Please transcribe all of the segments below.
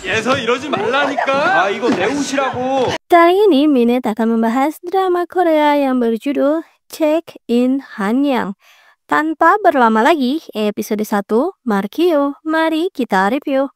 예서 이러지 말라니까. 이거 내 옷이라고. Kali ini Minet akan membahas drama Korea yang berjudul Check in Hanyang. Tanpa berlama lagi, episode 1, Markio, mari kita review.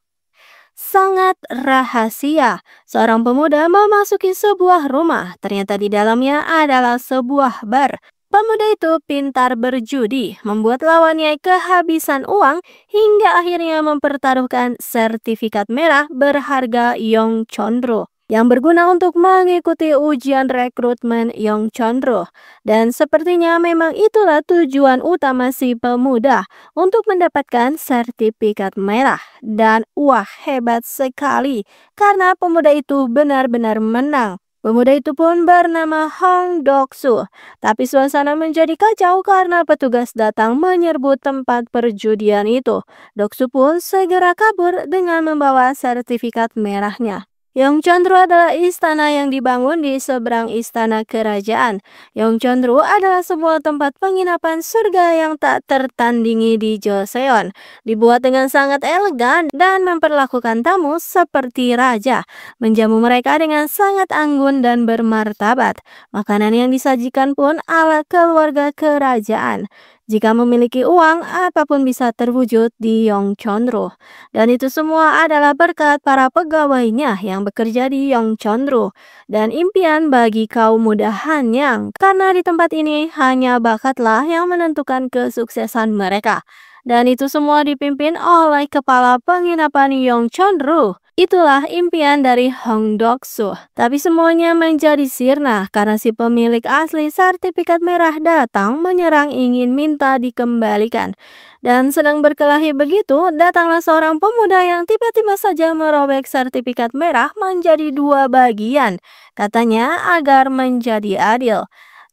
Sangat rahasia, seorang pemuda memasuki sebuah rumah. Ternyata di dalamnya adalah sebuah bar. Pemuda itu pintar berjudi, membuat lawannya kehabisan uang hingga akhirnya mempertaruhkan sertifikat merah berharga Yongchonro yang berguna untuk mengikuti ujian rekrutmen Yongchonro. Dan sepertinya memang itulah tujuan utama si pemuda untuk mendapatkan sertifikat merah. Dan wah, hebat sekali karena pemuda itu benar-benar menang. Pemuda itu pun bernama Hong Dok-soo. Tapi suasana menjadi kacau karena petugas datang menyerbu tempat perjudian itu. Dok-soo pun segera kabur dengan membawa sertifikat merahnya. Yongchonro adalah istana yang dibangun di seberang istana kerajaan. Yongchonro adalah sebuah tempat penginapan surga yang tak tertandingi di Joseon. Dibuat dengan sangat elegan dan memperlakukan tamu seperti raja. Menjamu mereka dengan sangat anggun dan bermartabat. Makanan yang disajikan pun ala keluarga kerajaan. Jika memiliki uang, apapun bisa terwujud di Yongchonro. Dan itu semua adalah berkat para pegawainya yang bekerja di Yongchonro. Dan impian bagi kaum muda Hanyang, karena di tempat ini hanya bakatlah yang menentukan kesuksesan mereka. Dan itu semua dipimpin oleh kepala penginapan Yongchonro. Itulah impian dari Hong Dok-soo. Tapi semuanya menjadi sirna karena si pemilik asli sertifikat merah datang menyerang ingin minta dikembalikan. Dan sedang berkelahi begitu, datanglah seorang pemuda yang tiba-tiba saja merobek sertifikat merah menjadi 2 bagian. Katanya agar menjadi adil.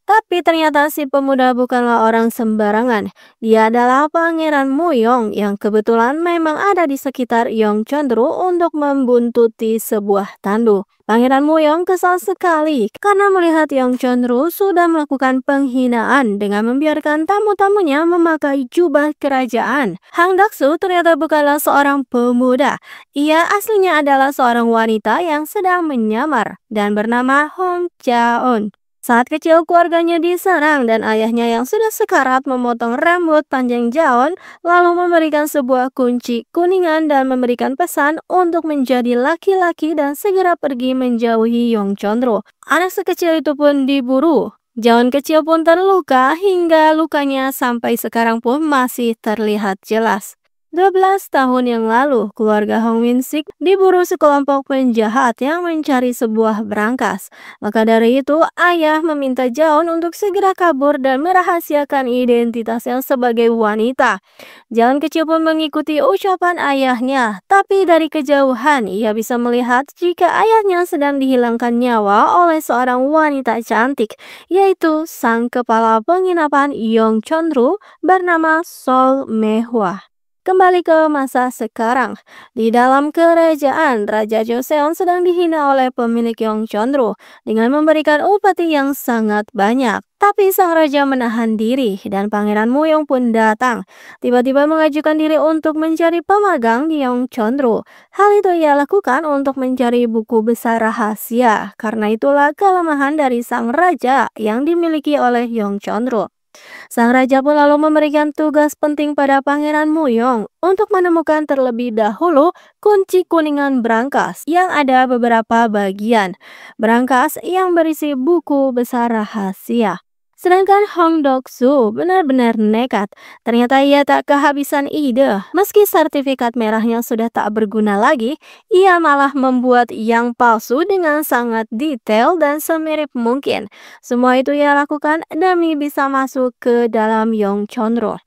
Tapi ternyata si pemuda bukanlah orang sembarangan. Dia adalah Pangeran Muyong yang kebetulan memang ada di sekitar Yongchonro untuk membuntuti sebuah tandu. Pangeran Muyong kesal sekali karena melihat Yongchonro sudah melakukan penghinaan dengan membiarkan tamu-tamunya memakai jubah kerajaan. Hang Dok-soo ternyata bukanlah seorang pemuda. Ia aslinya adalah seorang wanita yang sedang menyamar dan bernama Hong Jaon. Saat kecil keluarganya diserang dan ayahnya yang sudah sekarat memotong rambut panjang Jaon lalu memberikan sebuah kunci kuningan dan memberikan pesan untuk menjadi laki-laki dan segera pergi menjauhi Yongchonro. Anak sekecil itu pun diburu. Jaon kecil pun terluka hingga lukanya sampai sekarang pun masih terlihat jelas. 12 tahun yang lalu, keluarga Hong Min-sik diburu sekelompok penjahat yang mencari sebuah berangkas. Maka dari itu, ayah meminta Jaon untuk segera kabur dan merahasiakan identitasnya sebagai wanita. Jaon kecil pun mengikuti ucapan ayahnya, tapi dari kejauhan ia bisa melihat jika ayahnya sedang dihilangkan nyawa oleh seorang wanita cantik, yaitu sang kepala penginapan Yongchonro bernama Sol Mehwa. Kembali ke masa sekarang, di dalam kerajaan, Raja Joseon sedang dihina oleh pemilik Yongchonro dengan memberikan upeti yang sangat banyak. Tapi sang raja menahan diri dan Pangeran Muyong pun datang. Tiba-tiba mengajukan diri untuk mencari pemagang di Yongchonro. Hal itu ia lakukan untuk mencari buku besar rahasia. Karena itulah kelemahan dari sang raja yang dimiliki oleh Yongchonro. Sang raja pun lalu memberikan tugas penting pada Pangeran Muyong untuk menemukan terlebih dahulu kunci kuningan berangkas yang ada beberapa bagian. Berangkas yang berisi buku besar rahasia. Sedangkan Hong Dok-soo benar-benar nekat. Ternyata ia tak kehabisan ide. Meski sertifikat merahnya sudah tak berguna lagi, ia malah membuat yang palsu dengan sangat detail dan semirip mungkin. Semua itu ia lakukan demi bisa masuk ke dalam Yongchonro.